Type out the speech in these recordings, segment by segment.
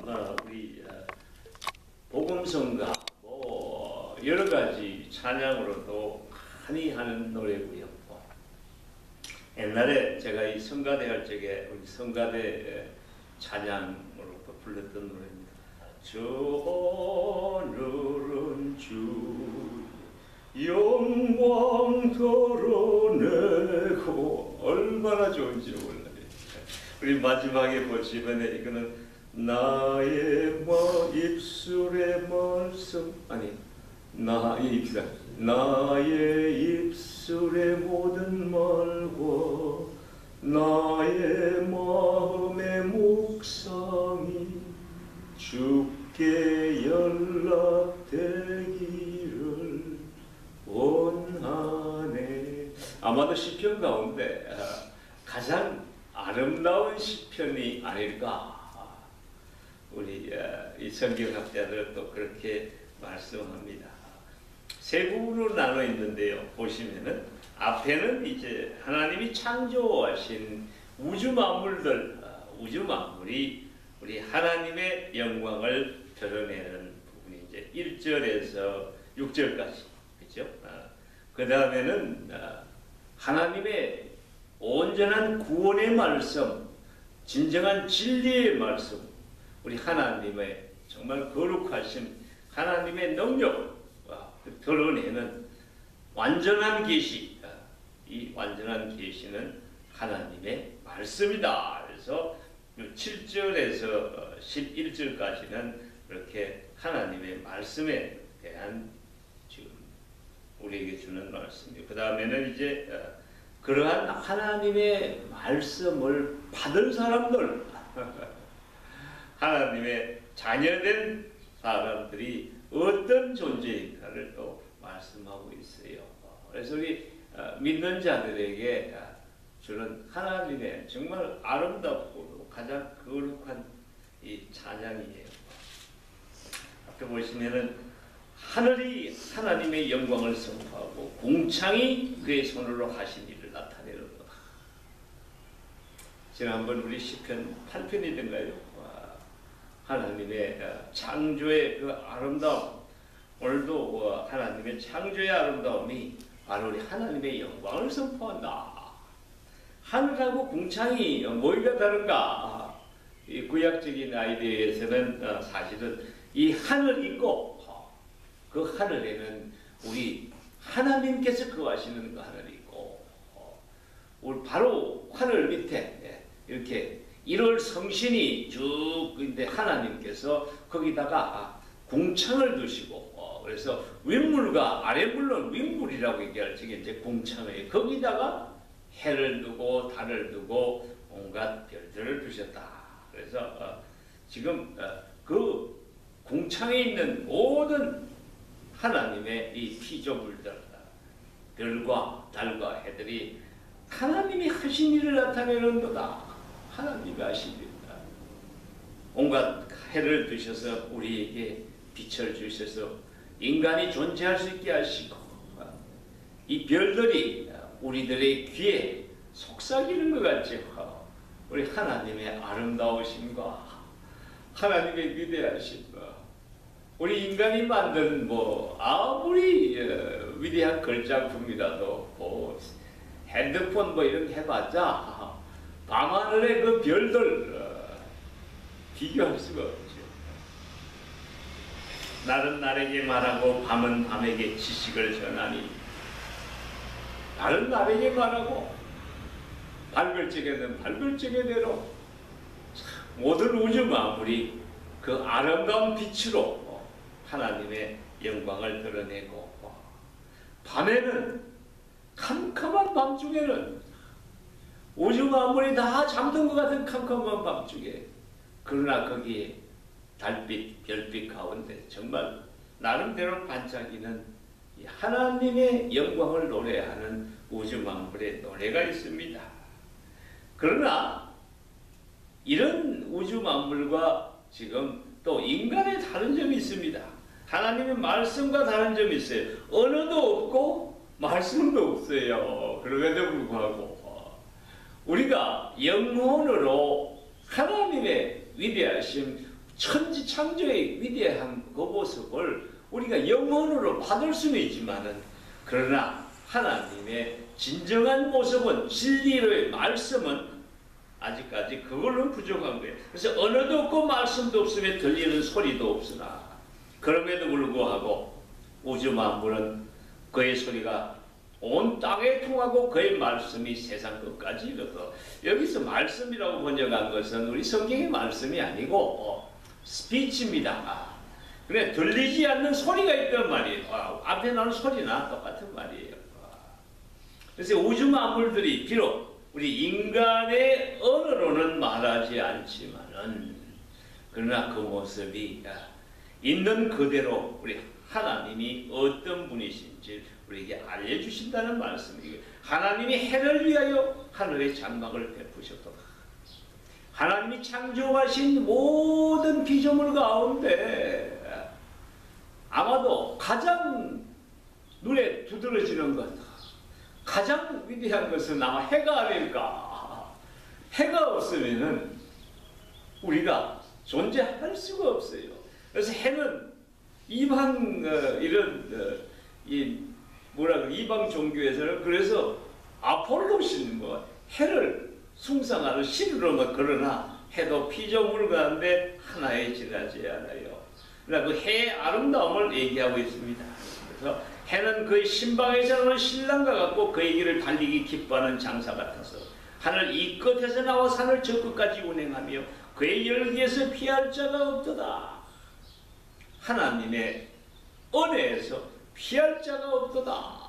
우리 복음성가 여러 가지 찬양으로도 많이 하는 노래고요. 옛날에 제가 이 성가대 할 적에 우리 성가대 찬양으로 불렀던 노래입니다. 저 하늘은 주 영광 드러내고 얼마나 좋은지 몰라요. 우리 마지막에 보시면 이거는 나의 입술의 말씀 나의 입술의 모든 말과 나의 마음의 묵상이 주께 연락되기를 원하네. 아마도 시편 가운데 가장 아름다운 시편이 아닐까. 우리 이 성경학자들은 또 그렇게 말씀합니다. 세 부분으로 나눠 있는데요. 보시면은 앞에는 이제 하나님이 창조하신 우주 만물이 우리 하나님의 영광을 드러내는 부분이 이제 1절에서 6절까지, 그렇죠? 그 다음에는 하나님의 온전한 구원의 말씀, 진정한 진리의 말씀, 우리 하나님의 정말 거룩하신 하나님의 능력을 드러내는 완전한 계시, 이 완전한 계시는 하나님의 말씀이다. 그래서 7절에서 11절까지는 이렇게 하나님의 말씀에 대한 지금 우리에게 주는 말씀이에요. 그 다음에는 이제 그러한 하나님의 말씀을 받은 사람들, 하나님의 자녀된 사람들이 어떤 존재인가를 또 말씀하고 있어요. 그래서 우리 믿는 자들에게 주는 하나님의 정말 아름답고 가장 거룩한 이 찬양이에요. 앞에 보시면은 하늘이 하나님의 영광을 선포하고 공창이 그의 손으로 하신 일을 나타내는다. 지난번 우리 시편 8편이던가요? 하나님의 창조의 그 아름다움, 오늘도 하나님의 창조의 아름다움이 바로 우리 하나님의 영광을 선포한다. 하늘하고 공창이 뭐가 다른가? 이 구약적인 아이디어에서는 사실은 이 하늘이 있고 그 하늘에는 우리 하나님께서 거하시는 그 하늘이 있고 우리 바로 하늘 밑에 이렇게 1월 성신이 쭉 근데 하나님께서 거기다가 공창을 두시고 그래서 윗물과 아랫물은 윗물이라고 얘기할 적에 이제 공창을 거기다가 해를 두고 달을 두고 온갖 별들을 두셨다. 그래서 지금 그 공창에 있는 모든 하나님의 이 피조물들, 별과 달과 해들이 하나님이 하신 일을 나타내는 거다. 하나님이 하신 일이다. 온갖 해를 두셔서 우리에게 빛을 주셔서 인간이 존재할 수 있게 하시고 이 별들이 우리들의 귀에 속삭이는 것 같죠. 우리 하나님의 아름다우심과 하나님의 위대하심과 우리 인간이 만든 아무리 위대한 걸작품이라도 핸드폰 이런 거 해봤자 밤하늘의 그 별들 비교할 수가 없죠. 날은 날에게 말하고 밤은 밤에게 지식을 전하니 날은 날에게 말하고 밝을 적에는 밝을 적에대로 모든 우주 만물이 그 아름다운 빛으로 하나님의 영광을 드러내고 밤에는 캄캄한 밤중에는 우주 만물이 다 잠든 것 같은 캄캄한 밤중에 그러나 거기에 달빛, 별빛 가운데 정말 나름대로 반짝이는 하나님의 영광을 노래하는 우주 만물의 노래가 있습니다. 그러나 이런 우주 만물과 지금 또 인간의 다른 점이 있습니다. 하나님의 말씀과 다른 점이 있어요. 언어도 없고 말씀도 없어요. 그럼에도 불구하고 우리가 영혼으로 하나님의 위대하심, 천지 창조의 위대한 그 모습을 우리가 영혼으로 받을 수는 있지만은, 그러나 하나님의 진정한 모습은, 진리의 말씀은 아직까지 그걸로 부족한 거예요. 그래서 언어도 없고 말씀도 없으며 들리는 소리도 없으나, 그럼에도 불구하고 우주 만물은 그의 소리가 온 땅에 통하고 그의 말씀이 세상 끝까지 이르러. 여기서 말씀이라고 번역한 것은 우리 성경의 말씀이 아니고 스피치입니다. 그래, 들리지 않는 소리가 있단 말이에요. 앞에 나오는 소리나 똑같은 말이에요. 그래서 우주 만물들이 비록 우리 인간의 언어로는 말하지 않지만은, 그러나 그 모습이 있는 그대로 우리 하나님이 어떤 분이신지 우리에게 알려주신다는 말씀이에요. 하나님이 해를 위하여 하늘의 장막을 베푸셨도다. 하나님이 창조하신 모든 피조물 가운데 아마도 가장 눈에 두드러지는 것, 가장 위대한 것은 아마 해가 아닐까. 해가 없으면은 우리가 존재할 수가 없어요. 그래서 해는 이방 이방 종교에서는 그래서 아폴로 신 해를 숭상하는 신으로, 그러나 해도 피조물 가운데 하나에 지나지 않아요. 그러나 그 해의 아름다움을 얘기하고 있습니다. 그래서 해는 그의 신방에서 나오는 신랑과 같고 그의 길을 달리기 기뻐하는 장사 같아서 하늘 이 끝에서 나와 산을 저 끝까지 운행하며 그의 열기에서 피할 자가 없도다. 하나님의 은혜에서 피할 자가 없도다.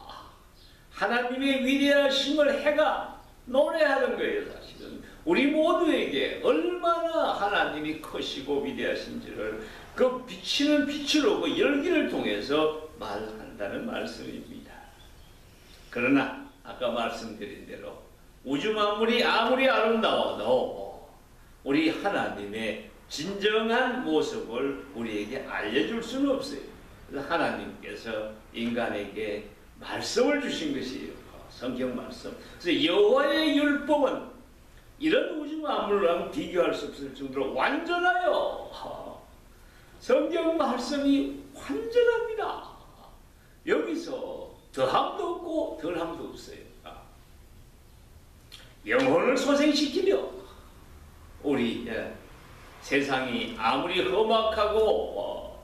하나님의 위대하심을 해가 노래하는 거예요. 사실은 우리 모두에게 얼마나 하나님이 크시고 위대하신지를 그 비치는 빛으로, 그 열기를 통해서 말한다는 말씀입니다. 그러나 아까 말씀드린 대로 우주 만물이 아무리 아름다워도 우리 하나님의 진정한 모습을 우리에게 알려줄 수는 없어요. 그래서 하나님께서 인간에게 말씀을 주신 것이에요. 성경 말씀. 그래서 여호와의 율법은 이런 우주 만물과 비교할 수 없을 정도로 완전하여, 성경 말씀이 완전합니다. 여기서 더함도 없고 덜함도 없어요. 영혼을 소생시키려 우리 세상이 아무리 험악하고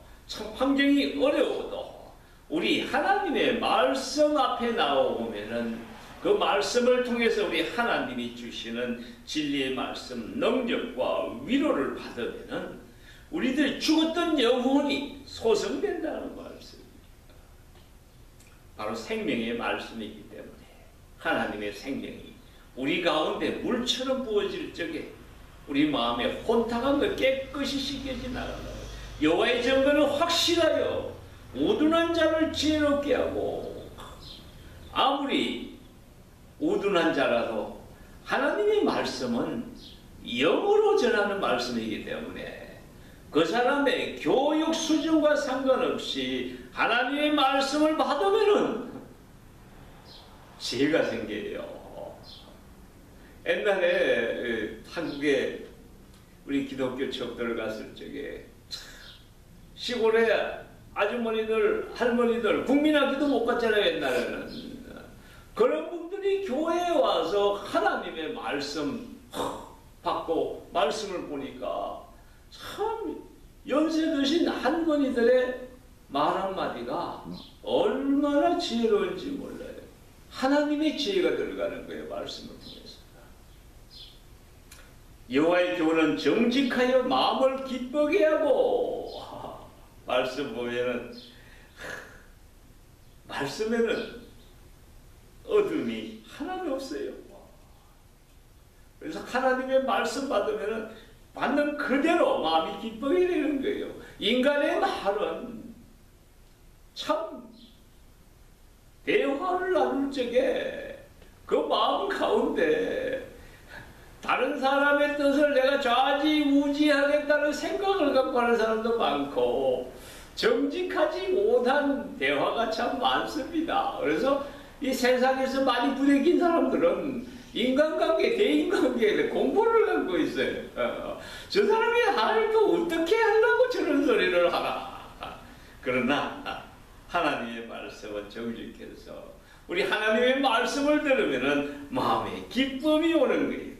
환경이 어려워도 우리 하나님의 말씀 앞에 나오면은 그 말씀을 통해서 우리 하나님이 주시는 진리의 말씀, 능력과 위로를 받으면은 우리들이 죽었던 영혼이 소생된다는 말씀입니다. 바로 생명의 말씀이기 때문에 하나님의 생명이 우리 가운데 물처럼 부어질 적에 우리 마음에 혼탁한 것 깨끗이 씻겨지 나가는 여호와의 증거는 확실하여 우둔한 자를 지혜롭게 하고, 아무리 우둔한 자라도 하나님의 말씀은 영으로 전하는 말씀이기 때문에 그 사람의 교육 수준과 상관없이 하나님의 말씀을 받으면은 지혜가 생겨요. 옛날에 한국에 우리 기독교 척도를 갔을 적에 시골에 아주머니들, 할머니들 국민학교도 못 갔잖아요. 옛날에는. 그런 분들이 교회에 와서 하나님의 말씀 받고 말씀을 보니까 참 연세 드신 할머니들의 말 한마디가 얼마나 지혜로운지 몰라요. 하나님의 지혜가 들어가는 거예요. 말씀을 통해서. 여호와의 교훈은 정직하여 마음을 기쁘게 하고, 말씀 보면은 말씀에는 어둠이 하나도 없어요. 그래서 하나님의 말씀 받으면은 받는 그대로 마음이 기쁘게 되는 거예요. 인간의 말은 참 대화를 나눌 적에 그 마음 가운데 다른 사람의 뜻을 내가 좌지우지하겠다는 생각을 갖고 하는 사람도 많고 정직하지 못한 대화가 참 많습니다. 그래서 이 세상에서 많이 부대낀 사람들은 인간관계, 대인관계에 공부를 갖고 있어요. 저 사람이 나를 또 어떻게 그러나 하나님의 말씀은 정직해서 우리 하나님의 말씀을 들으면은 마음에 기쁨이 오는 거예요.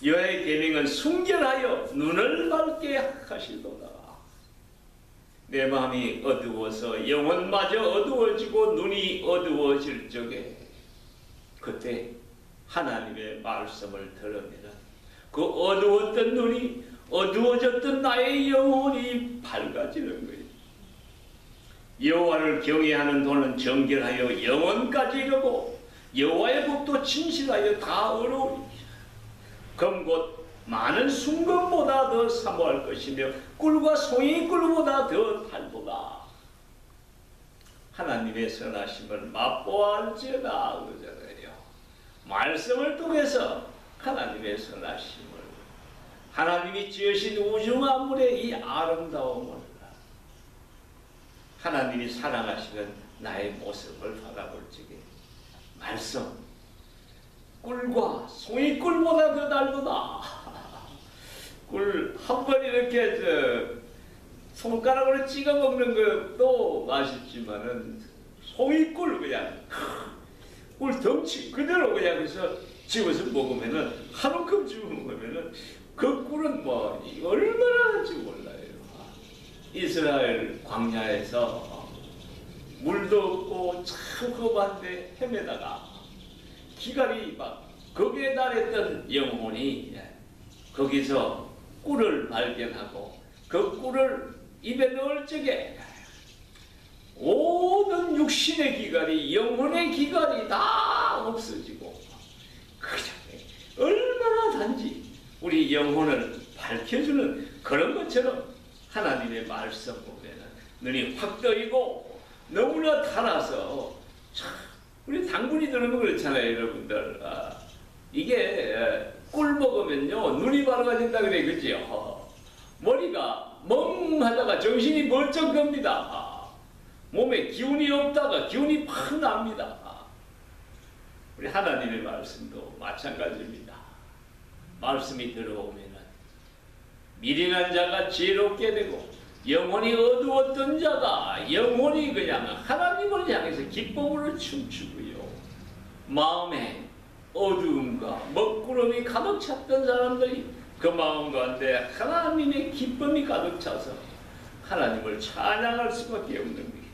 여호와의 계명은 순결하여 눈을 밝게 하시도다. 내 마음이 어두워서 영혼마저 어두워지고 눈이 어두워질 적에 그때 하나님의 말씀을 들으면 그 어두웠던 눈이 어두워졌던 나의 영혼이 밝아지는 거예요. 여호와를 경외하는 도는 정결하여 영혼까지 이르고 여호와의 법도 진실하여 다 어려우리라. 검곧 많은 순금보다 더 사모할 것이며 꿀과 송이 꿀보다 더 달도다. 하나님의 선하심을 맛보아할지어다 그러잖아요. 말씀을 통해서 하나님의 선하심을, 하나님이 지으신 우주 만물의 이 아름다움을, 하나님이 사랑하시는 나의 모습을 바라볼 적에 말씀, 꿀과 송이 꿀보다 더 달도다. 꿀 한 번 이렇게 손가락으로 찍어 먹는 것도 맛있지만은 송이꿀 그냥 꿀 덩치 그대로 그냥 해서 집어서 먹으면은 한 움큼 집어 먹으면은 그 꿀은 뭐 얼마나 할지 몰라요. 이스라엘 광야에서 물도 없고 참 험한데 헤매다가 기갈이 막 거기에 달했던 영혼이 거기서 꿀을 발견하고 그 꿀을 입에 넣을 적에 모든 육신의 기갈이, 영혼의 기갈이 다 없어지고 얼마나 단지 우리 영혼을 밝혀주는 그런 것처럼 하나님의 말씀 보면은 눈이 확 떠이고 너무나 달아서 참 우리 당분이 드는 거 그렇잖아요, 여러분들. 이게 꿀 먹으면요 눈이 밝아진다 그래, 그죠? 머리가 멍하다가 정신이 번쩍 듭니다. 몸에 기운이 없다가 기운이 팍 납니다. 우리 하나님의 말씀도 마찬가지입니다. 말씀이 들어오면은 미련한 자가 지혜롭게 되고 영혼이 어두웠던 자가 영혼이 그냥 하나님을 향해서 기쁨으로 춤추고요. 마음에 어두움과 먹구름이 가득 찼던 사람들이 그 마음 가운데 하나님의 기쁨이 가득 차서 하나님을 찬양할 수밖에 없는 거예요.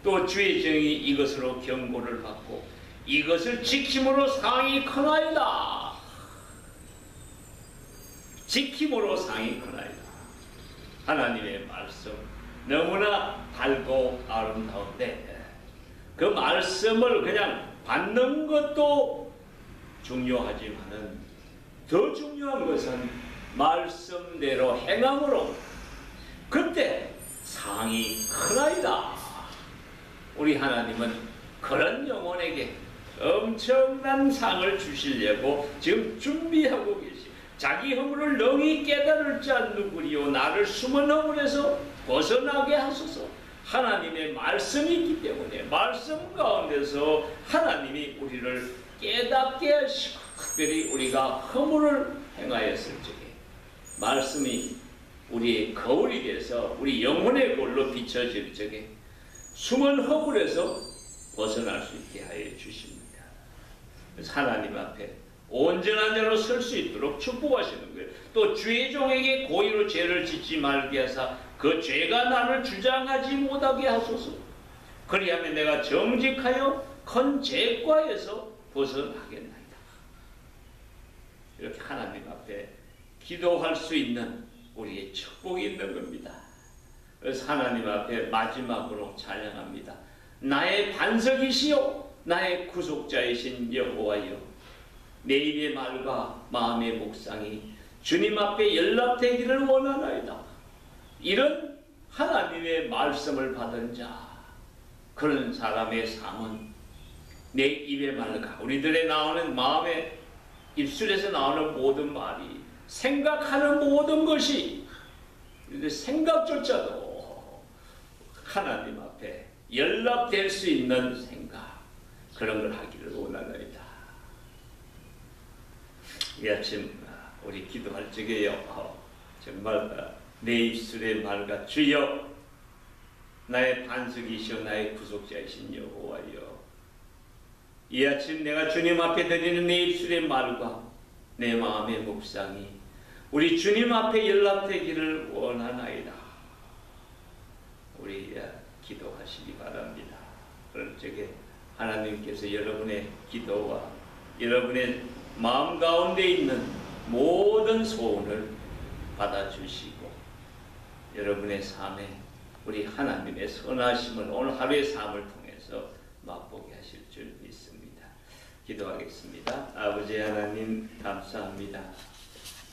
또 주의 정이 이것으로 경고를 받고 이것을 지킴으로 상이 크나이다. 지킴으로 상이 크나이다. 하나님의 말씀 너무나 밝고 아름다운데 그 말씀을 그냥 받는 것도 중요하지만은 더 중요한 것은 말씀대로 행함으로 그때 상이 크나이다. 우리 하나님은 그런 영혼에게 엄청난 상을 주시려고 지금 준비하고 계시. 자기 허물을 능히 깨달을 자 누구리요 나를 숨은 허물에서 벗어나게 하소서. 하나님의 말씀이 있기 때문에 말씀 가운데서 하나님이 우리를 깨닫게 하시고 특별히 우리가 허물을 행하였을 적에 말씀이 우리의 거울이 돼서 우리 영혼의 거울로 비춰질 적에 숨은 허물에서 벗어날 수 있게 하여 주십니다. 그래서 하나님 앞에 온전한 자로 설 수 있도록 축복하시는 거예요. 또 주의 종에게 고의로 죄를 짓지 말게 하사 그 죄가 나를 주장하지 못하게 하소서. 그리하면 내가 정직하여 큰 죄과에서 벗어나겠나이다. 이렇게 하나님 앞에 기도할 수 있는 우리의 축복이 있는 겁니다. 그래서 하나님 앞에 마지막으로 찬양합니다. 나의 반석이시요 나의 구속자이신 여호와여, 내 입의 말과 마음의 묵상이 주님 앞에 연락되기를 원하나이다. 이런 하나님의 말씀을 받은 자, 그런 사람의 삶은 내 입의 말과 우리들의 나오는 마음의 입술에서 나오는 모든 말이 생각하는 모든 것이 생각조차도 하나님 앞에 연락될 수 있는 생각, 그런 걸 하기를 원하나이다. 이 아침 우리 기도할 적에요, 정말 내 입술의 말과 주여 나의 반석이시오 나의 구속자이신 여호와여, 이 아침 내가 주님 앞에 드리는 내 입술의 말과 내 마음의 묵상이 우리 주님 앞에 연락되기를 원하나이다. 우리 기도하시기 바랍니다. 그럴 적에 하나님께서 여러분의 기도와 여러분의 마음 가운데 있는 모든 소원을 받아주시고 여러분의 삶에 우리 하나님의 선하심을 오늘 하루의 삶을 통해서 맛보게 하실 줄 믿습니다. 기도하겠습니다. 아버지 하나님 감사합니다.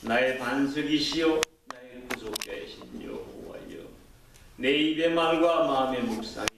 나의 반석이시요 나의 구속자이신 여호와여, 내 입의 말과 마음의 묵상이